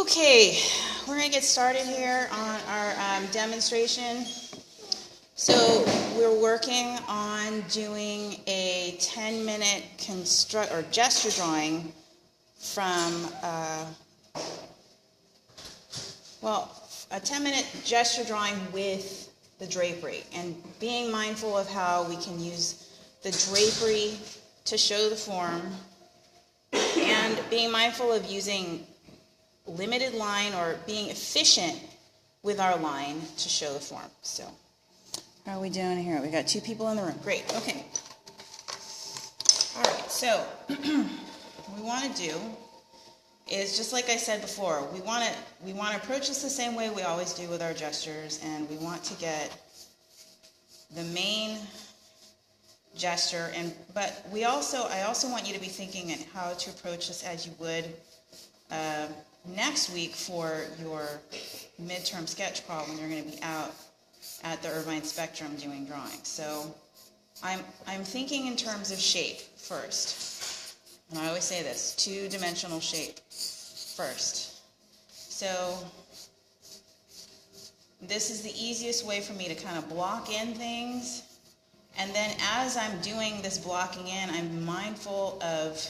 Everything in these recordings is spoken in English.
Okay, we're going to get started here on our demonstration. So we're working on doing a 10-minute gesture drawing from, a 10-minute gesture drawing with the drapery, and being mindful of how we can use the drapery to show the form, and being mindful of using limited line or being efficient with our line to show the form. So, how are we doing here? We got 2 people in the room. Great. Okay. All right. So, what we want to do is, just like I said before, we want to approach this the same way we always do with our gestures, and we want to get the main gesture, but I also want you to be thinking at how to approach this as you would next week for your midterm sketch problem. You're going to be out at the Irvine Spectrum doing drawings. So I'm thinking in terms of shape first. And I always say this, 2-dimensional shape first. So this is the easiest way for me to kind of block in things. And then as I'm doing this blocking in, I'm mindful of,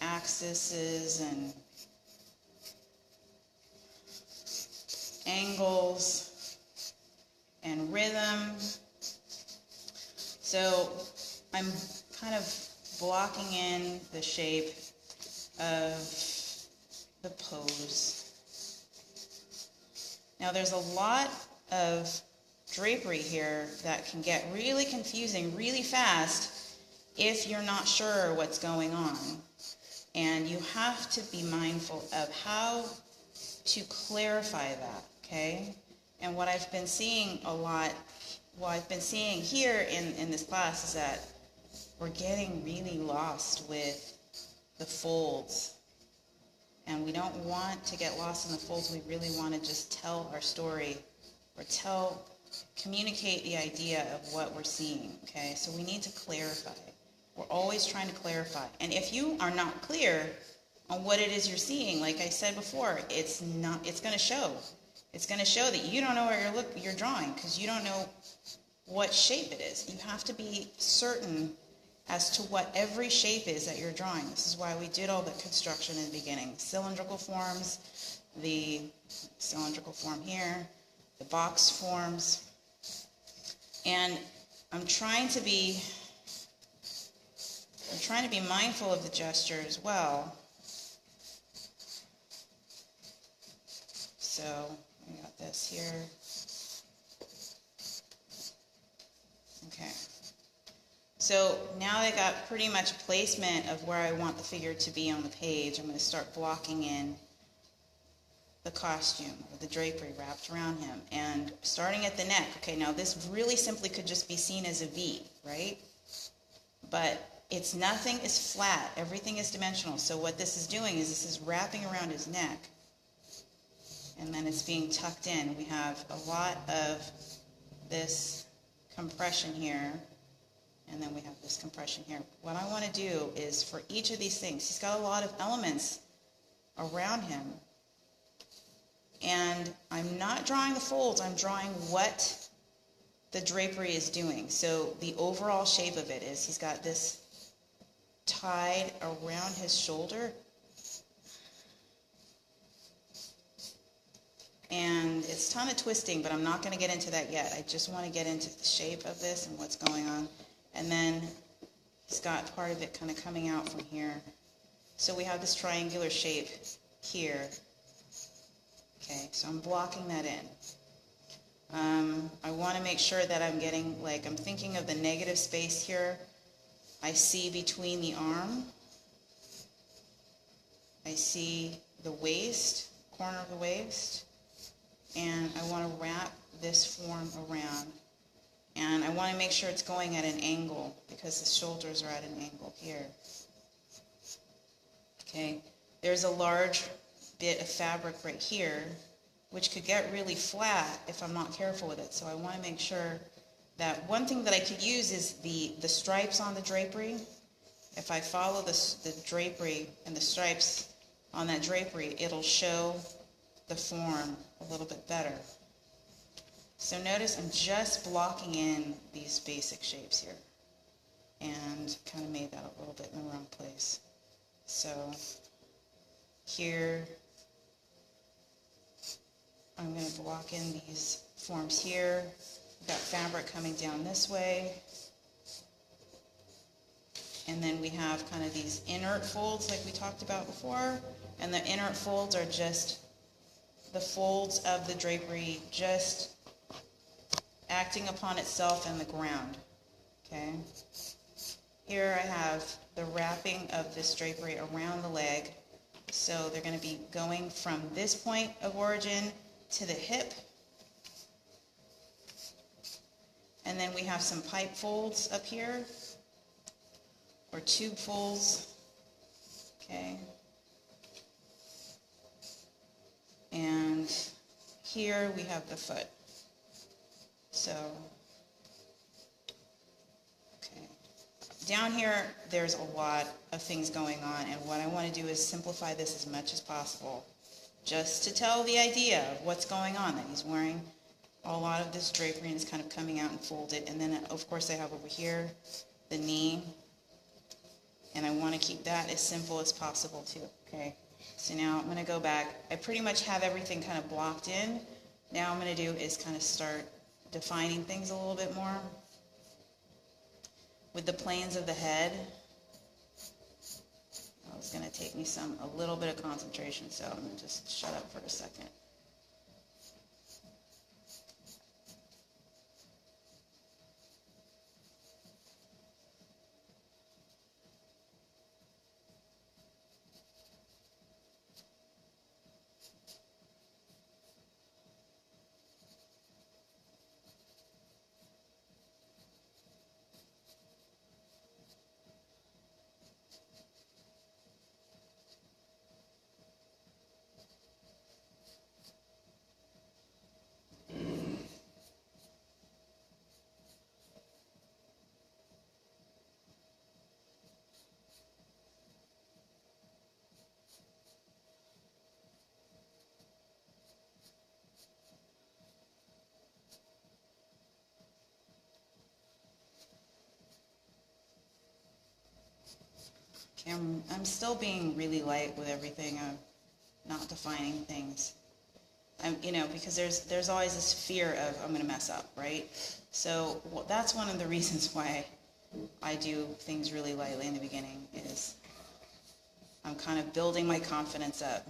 axes and angles and rhythm. So I'm kind of blocking in the shape of the pose. Now there's a lot of drapery here that can get really confusing really fast if you're not sure what's going on. And you have to be mindful of how to clarify that, okay? And what I've been seeing here in this class is that we're getting really lost with the folds. And we don't want to get lost in the folds. We really want to just tell our story or communicate the idea of what we're seeing, okay? So we need to clarify. We're always trying to clarify. And if you are not clear on what it is you're seeing, like I said before, it's going to show. It's going to show that you don't know what you're drawing because you don't know what shape it is. You have to be certain as to what every shape is that you're drawing. This is why we did all the construction in the beginning. Cylindrical forms, the cylindrical form here, the box forms. And I'm trying to be mindful of the gesture as well. So we got this here. Okay. So now I got pretty much placement of where I want the figure to be on the page. I'm going to start blocking in the costume, or the drapery wrapped around him. And starting at the neck, okay, now this really simply could just be seen as a V, right? But nothing is flat, everything is dimensional. So what this is doing is this is wrapping around his neck, and then it's being tucked in. We have a lot of this compression here, and then we have this compression here. What I want to do is for each of these things, he's got a lot of elements around him. And I'm not drawing the folds, I'm drawing what the drapery is doing. So the overall shape of it is he's got this tied around his shoulder. And it's a ton of twisting, but I'm not going to get into that yet. I just want to get into the shape of this and what's going on. And then he's got part of it kind of coming out from here. So we have this triangular shape here. Okay, so I'm blocking that in. I want to make sure that I'm getting, I'm thinking of the negative space here. I see between the arm. I see the waist, corner of the waist. And I want to wrap this form around. And I want to make sure it's going at an angle because the shoulders are at an angle here. Okay, there's a large bit of fabric right here, which could get really flat if I'm not careful with it. So I want to make sure that one thing that I could use is the stripes on the drapery. If I follow the drapery and the stripes on that drapery, it'll show the form a little bit better. So notice I'm just blocking in these basic shapes here, and kind of made that a little bit in the wrong place. So here, I'm going to block in these forms here. We've got fabric coming down this way. And then we have kind of these inert folds like we talked about before. And the inert folds are just the folds of the drapery just acting upon itself and the ground. Okay? Here I have the wrapping of this drapery around the leg. So they're going to be going from this point of origin to the hip. And then we have some pipe folds up here, or tube folds. Okay. And here we have the foot. So, okay. Down here, there's a lot of things going on, and what I want to do is simplify this as much as possible, just to tell the idea of what's going on, that he's wearing a lot of this drapery and it's kind of coming out and folded. And then, of course, I have over here the knee, and I want to keep that as simple as possible too. Okay, so now I'm going to go back. I pretty much have everything kind of blocked in. Now I'm going to do is kind of start defining things a little bit more with the planes of the head. It's going to take me a little bit of concentration, so I'm going to just shut up for a second. Okay, I'm still being really light with everything. I'm not defining things. Because there's always this fear of I'm going to mess up, right? So that's one of the reasons why I do things really lightly in the beginning, is I'm kind of building my confidence up.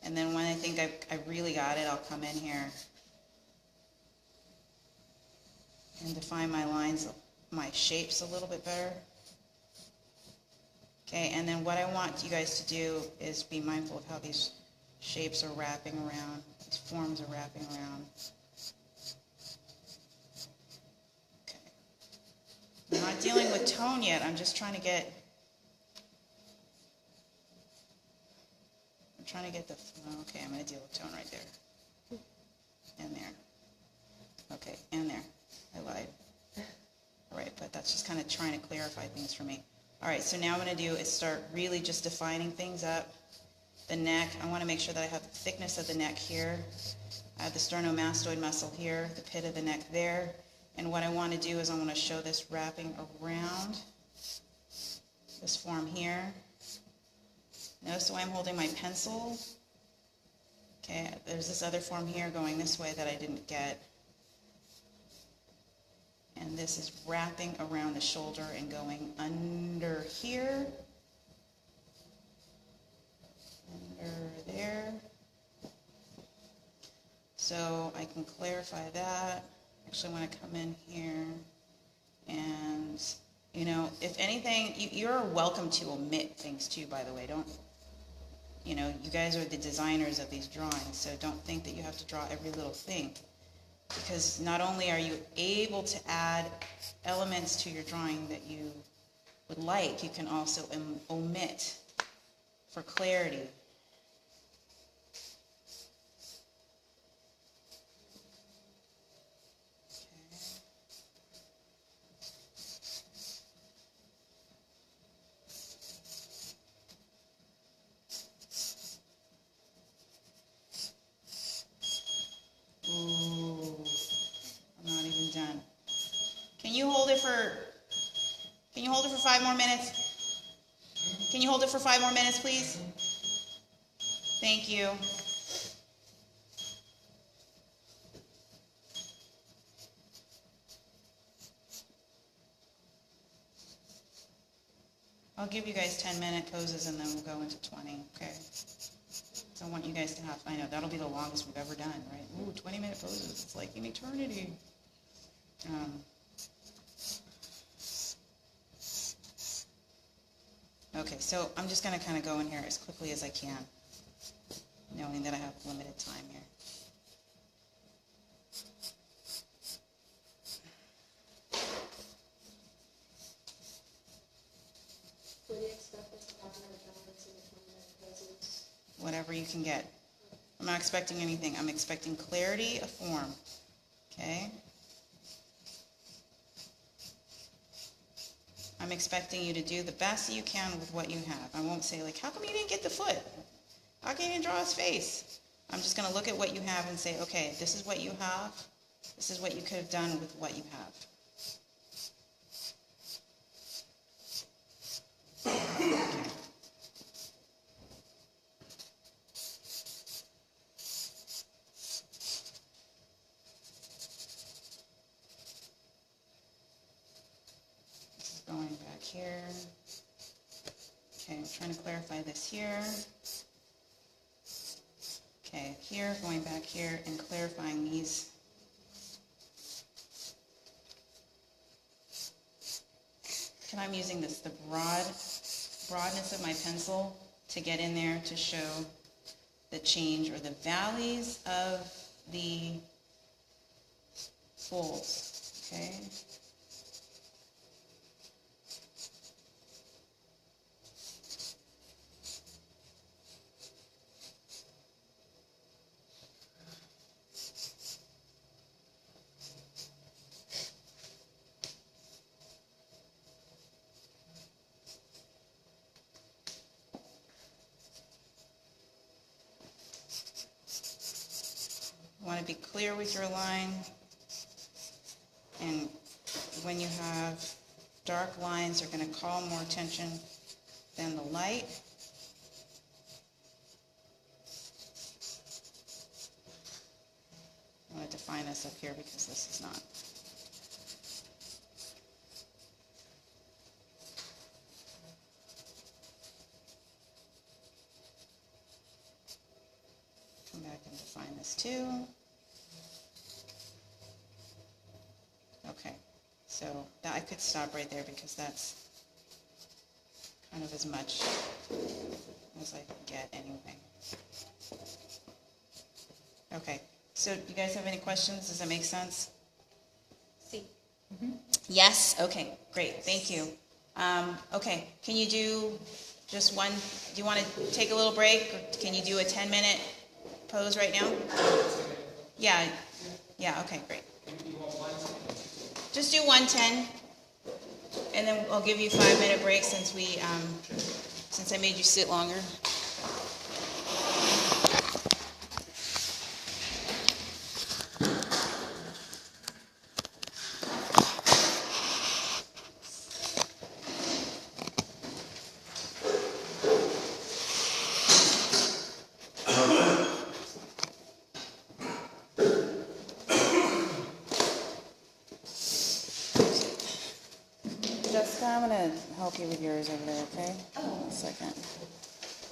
And then when I think I really got it, I'll come in here and define my lines, my shapes a little bit better. Okay, and then what I want you guys to do is be mindful of how these shapes are wrapping around, these forms are wrapping around. Okay. I'm not dealing with tone yet, I'm just trying to get okay, I'm going to deal with tone right there. And there. Okay, and there. I lied. All right, but that's just kind of trying to clarify things for me. All right, so now what I'm going to do is start really just defining things up. The neck, I want to make sure that I have the thickness of the neck here. I have the sternomastoid muscle here, the pit of the neck there. And what I want to do is I want to show this wrapping around this form here. Notice the way I'm holding my pencil. Okay, there's this other form here going this way that I didn't get. And this is wrapping around the shoulder and going under here. Under there. So I can clarify that. Actually, I want to come in here and, if anything, you're welcome to omit things too, by the way. You guys are the designers of these drawings, so don't think that you have to draw every little thing. Because not only are you able to add elements to your drawing that you would like, you can also omit for clarity. 5 more minutes? Can you hold it for 5 more minutes, please? Thank you. I'll give you guys 10-minute poses and then we'll go into 20, okay? So I want you guys to I know, that'll be the longest we've ever done, right? Ooh, 20-minute poses, it's like an eternity. Okay, so I'm just going to kind of go in here as quickly as I can, knowing that I have limited time here. What do you expect us to happen in the poses? Whatever you can get. I'm not expecting anything. I'm expecting clarity of form. Okay? I'm expecting you to do the best you can with what you have. I won't say, like, how come you didn't get the foot? How come you didn't draw his face? I'm just going to look at what you have and say, okay, this is what you have. This is what you could have done with what you have. Okay. This is going back here. Okay, I'm trying to clarify this here. Okay, here, going back here and clarifying these. And I'm using the broadness of my pencil to get in there to show the change or the valleys of the folds, okay? You want to be clear with your line, and when you have dark lines, they're going to call more attention than the light. I want to define this up here because this is not. Come back and define this too. Okay, so that I could stop right there because that's kind of as much as I can get anyway. Okay, so you guys have any questions? Does that make sense? See. Mm-hmm. Yes? Okay, great, thank you. Okay, can you do just one, do you want to take a little break, or can you do a 10-minute pose right now? Yeah, okay, great. Just do 110, and then I'll give you a 5-minute break since I made you sit longer. Jessica, I'm going to help you with yours over there, okay? Oh. 1 second.